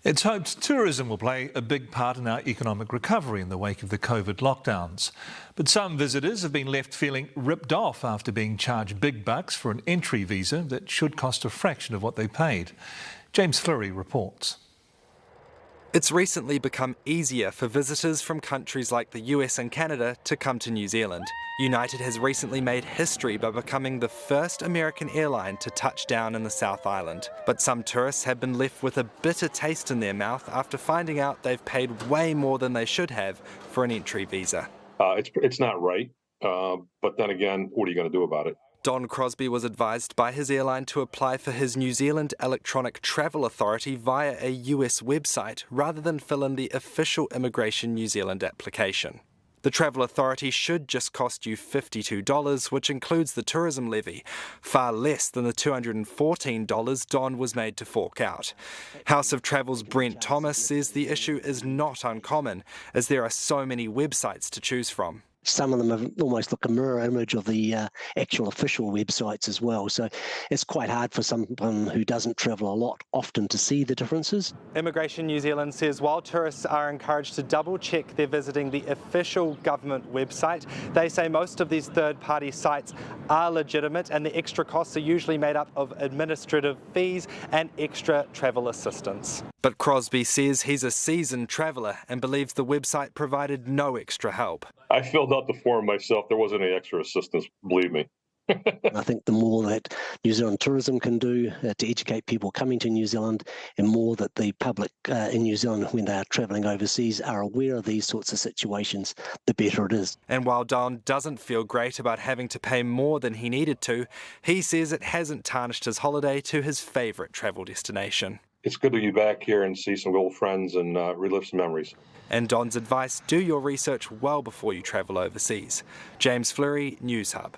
It's hoped tourism will play a big part in our economic recovery in the wake of the COVID lockdowns. But some visitors have been left feeling ripped off after being charged big bucks for an entry visa that should cost a fraction of what they paid. James Fleury reports. It's recently become easier for visitors from countries like the US and Canada to come to New Zealand. United has recently made history by becoming the first American airline to touch down in the South Island. But some tourists have been left with a bitter taste in their mouth after finding out they've paid way more than they should have for an entry visa. It's not right, but then again, what are you going to do about it? Don Crosby was advised by his airline to apply for his New Zealand Electronic Travel Authority via a US website rather than fill in the official Immigration New Zealand application. The Travel Authority should just cost you $52, which includes the tourism levy, far less than the $214 Don was made to fork out. House of Travel's Brent Thomas says the issue is not uncommon, as there are so many websites to choose from. Some of them have almost like a mirror image of the actual official websites as well. So it's quite hard for someone who doesn't travel a lot often to see the differences. Immigration New Zealand says while tourists are encouraged to double check they're visiting the official government website, they say most of these third-party sites are legitimate and the extra costs are usually made up of administrative fees and extra travel assistance. But Crosby says he's a seasoned traveller and believes the website provided no extra help. I filled out the form myself. There wasn't any extra assistance, believe me. I think the more that New Zealand tourism can do to educate people coming to New Zealand, and more that the public in New Zealand, when they are travelling overseas, are aware of these sorts of situations, the better it is. And while Don doesn't feel great about having to pay more than he needed to, he says it hasn't tarnished his holiday to his favourite travel destination. It's good to be back here and see some old friends and relive some memories. And Don's advice, do your research well before you travel overseas. James Fleury, Newshub.